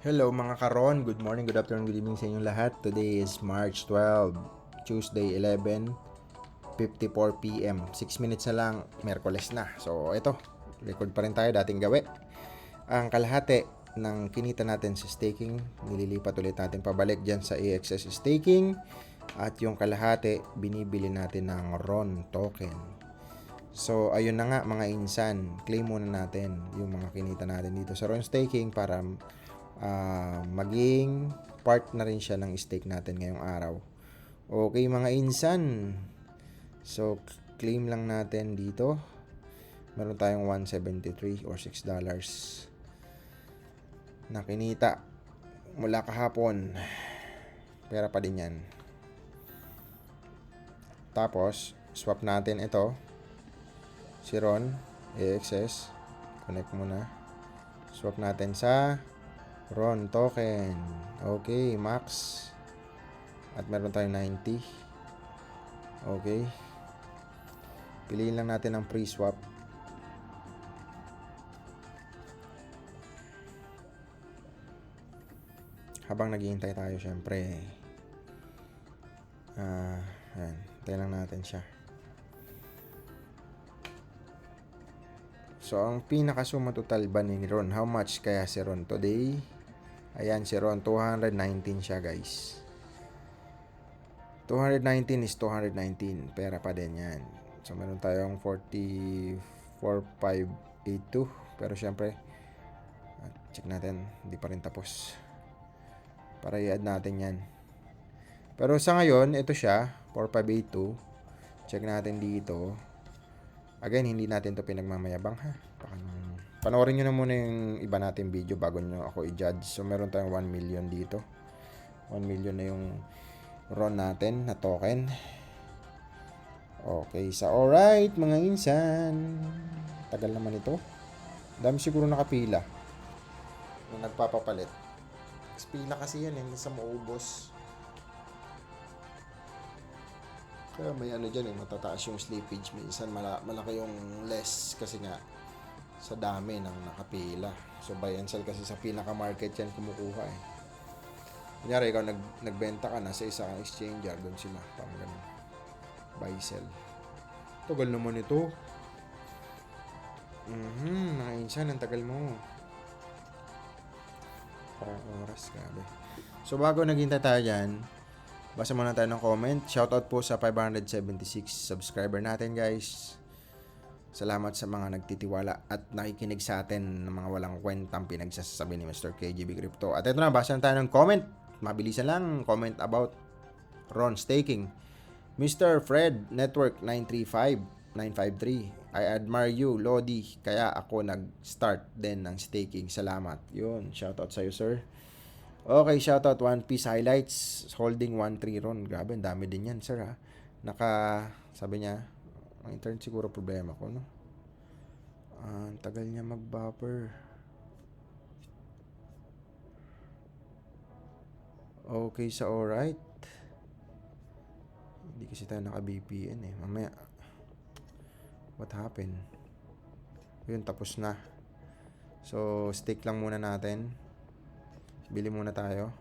Hello mga karon, good morning, good afternoon, good evening sa inyong lahat. Today is March 12, Tuesday 11:54 p.m. 6 minutes na lang, Miyerkules na. So ito, record pa rin tayo dating gawi. Ang kalahati ng kinita natin sa staking, nililipat ulit natin pabalik dyan sa AXS staking. At yung kalahati, binibili natin ng RON token. So ayun na nga mga insan, claim muna natin yung mga kinita natin dito sa RON staking para maging part na rin siya ng stake natin ngayong araw. Okay mga insan, so claim lang natin dito. Meron tayong 173 or $6 na kinita mula kahapon. Pera pa din yan. Tapos swap natin ito, si Ron AXS, connect muna. Swap natin sa RON token. Okay, max. At meron tayong 90. Okay. Piliin lang natin ang pre-swap. Habang naghihintay tayo, syempre. Ayan. Hintay lang natin siya. So, ang pinakasuma total ba ni Ron? How much kaya si Ron today? Ayan, si Ron, 219 siya, guys. 219 is 219. Pera pa din yan. So, meron tayong 44,582. Pero, syempre, check natin. Hindi pa rin tapos. Para i-add natin yan. Pero, sa ngayon, ito siya. 4582. Check natin dito. Again, hindi natin to pinagmamayabang, ha. Panoorin nyo na muna yung iba natin video bago nyo ako i-judge. So, meron tayong 1 million dito. 1 million na yung RON natin na token. Okay, sa alright mga insan. Tagal naman ito. Dami siguro nakapila nung nagpapapalit. Pila kasi yan, hindi sa maubos. Kaya may ano dyan matataas yung slippage. Minsan malaki yung less kasi nga sa dami ng nakapila. So buy and sell kasi sa pinaka-market yan kumukuha eh. Kunyari ikaw nagbenta ka na sa isang exchanger, doon sila. Parang ganun. Buy sell. Tagal naman ito. Mga insan, ang tagal mo. Parang oras, grabe. So bago naghintay tayo dyan, basa muna tayo ng comment. Shoutout po sa 576 subscriber natin, guys. Salamat sa mga nagtitiwala at nakikinig sa atin ng mga walang kwentang pinagsasabi ni Mr. KGB Crypto. At ito na, basa na tayo ng comment. Mabilisan lang, comment about RON staking. Mr. Fred Network 935953. I admire you, Lodi. Kaya ako nag-start din ng staking. Salamat. Yun, shoutout sa'yo, sir. Okay, shoutout One Piece Highlights. Holding 1-3 RON. Grabe, ang dami din yan, sir, ha. Sabi niya, ang internet siguro problema ko, no? Ang tagal niya mag-buffer. Okay, sa alright. Hindi kasi tayo naka-VPN eh. Mamaya, what happened? Yun, tapos na. So, stick lang muna natin. Bili muna tayo.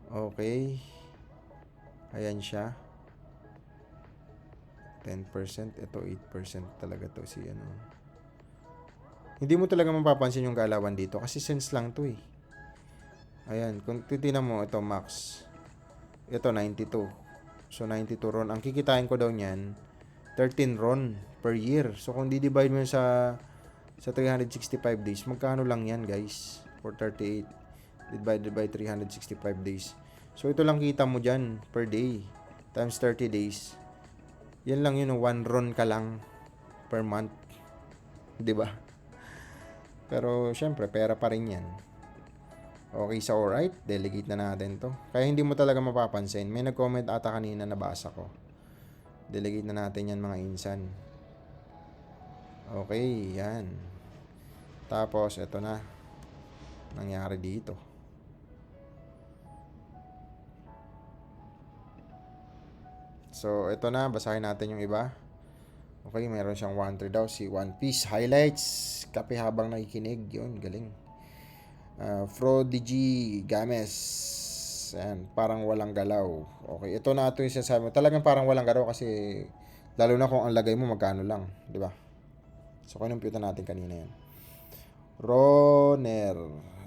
Okay. Ayan siya. 10%. Ito 8% talaga to si ano. Hindi mo talaga mapapansin yung galawan dito kasi sense lang to eh. Ayan, kung titingnan mo ito max. Ito 92. So 92 RON. Ang kikitain ko daw niyan 13 RON per year. So kung di-divide mo sa 365 days, magkano lang yan, guys? For 38 divided by 365 days. So ito lang kita mo diyan per day times 30 days. Yan lang yun, 1 RON ka lang per month. 'Di ba? Pero syempre, pera pa rin yan. Okay, so alright. Delegate na natin to. Kaya hindi mo talaga mapapansin. May nag-comment ata kanina, nabasa ko. Delegate na natin yan, mga insan. Okay, yan. Tapos, ito na. Nangyari dito. So, ito na. Basahin natin yung iba. Okay, meron siyang 1-3 daw. Si One Piece Highlights. Kape habang nakikinig. Yun, galing. Prodigy Games. Ayan, parang walang galaw. Okay, ito na ito yung sinasabi mo. Talagang parang walang galaw kasi lalo na kung ang lagay mo magkano lang, di ba? So, kinumpute natin kanina yan. Roner,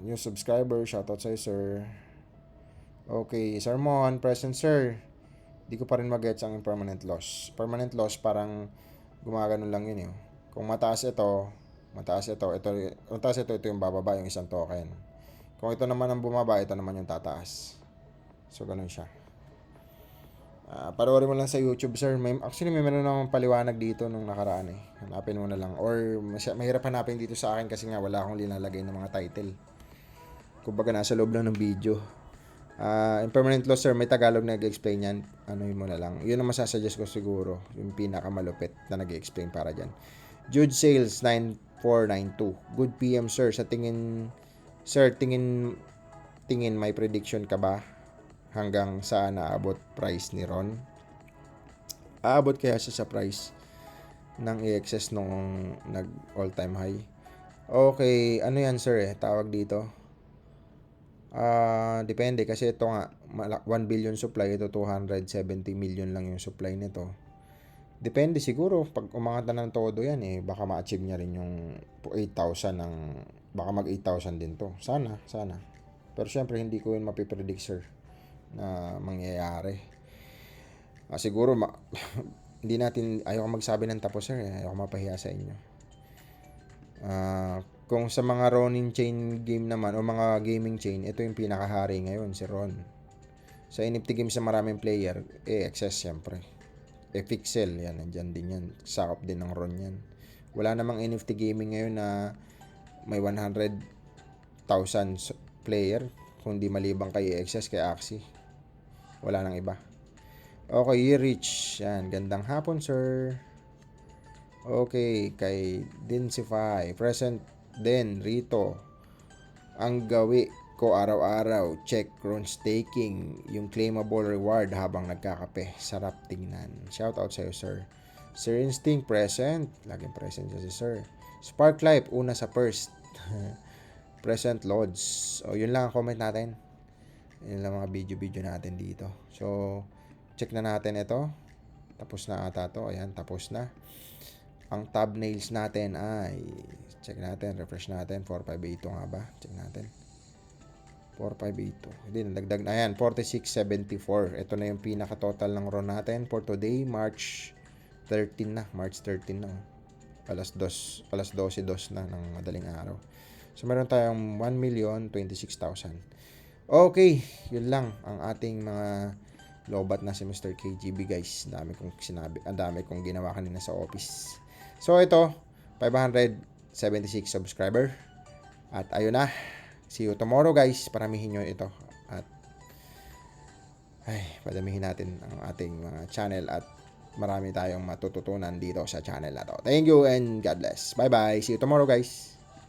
new subscriber, shoutout sa'yo, sir. Okay, Sir Mon, present, sir. Di ko pa rin mag-gets ang permanent loss. Permanent loss, parang gumagano lang yun, eh. Kung mataas ito, ito yung bababa, yung isang token. Kung ito naman ang bumaba, ito naman yung tataas. So, ganun siya. Panoorin mo lang sa YouTube, sir. Actually, may meron namang paliwanag dito nung nakaraan, eh. Hanapin mo na lang. Or, mahirap hanapin dito sa akin kasi nga wala akong linalagay ng mga title. Kumbaga, nasa loob lang ng video. Impermanent loss, sir, may Tagalog na nag-explain yan. Ano yun mo na lang. Yun ang masasuggest ko siguro. Yung pinakamalupit na nag-explain para dyan. Jude Sales, 9492. Good PM, sir. Sa tingin, sir, tingin may prediction ka ba? Hanggang saan naabot price ni Ron? Aabot kaya siya sa price ng EXS nung nag all-time high? Okay, ano yan, sir, eh? Tawag dito. Depende kasi ito nga 1 billion supply, ito 270 million lang yung supply nito. Depende siguro pag umangat na ng todo yan, eh baka ma-achieve niya rin yung 8,000 ng baka mag 8,000 din to. Sana. Pero syempre hindi ko yun mapipredict, sir, na mangyayari. Siguro hindi natin, ayoko magsabi ng tapos, sir, ayoko mapahiya sa inyo. Kung sa mga Ronin chain game naman o mga gaming chain, ito yung pinakahari ngayon, si Ron. Sa NFT games na maraming player, excess syempre. Pixel, yan, nandyan din yan. Sakop din ng Ron yan. Wala namang NFT gaming ngayon na may 100,000 player, kundi malibang kay excess, kay Axie. Wala nang iba. Okay, Rich. Yan, gandang hapon, sir. Okay, kay Densify. Present din, Rito. Ang gawi ko araw-araw, check Ron staking, yung claimable reward habang nagkakape. Sarap tingnan. Shout out sa'yo, sir. Sir Instinct, present. Laging present siya si sir. Spark Life, una sa first. Present Lods. O, yun lang ang comment natin. Yun lang mga video natin dito. So, check na natin ito. Tapos na ata to. Ayan, tapos na. Ang thumbnails natin ay, check natin, refresh natin, 4582 nga ba? Check natin. 4582. Hindi, nagdagdag na. Ayan, 4674. Ito na yung pinaka-total ng RON natin for today, March 13 na. March 13 na. Alas 12 na ng madaling araw. So, meron tayong 1,026,000. Okay, yun lang ang ating mga lobat na si Mr. KGB, guys. Dami kong sinabi, ang dami kong ginawa kanina sa office. So, ito, 576 subscriber. At ayun na. See you tomorrow, guys. Paramihin nyo ito. At, padamihin natin ang ating mga channel at marami tayong matututunan dito sa channel na to. Thank you and God bless. Bye-bye. See you tomorrow, guys.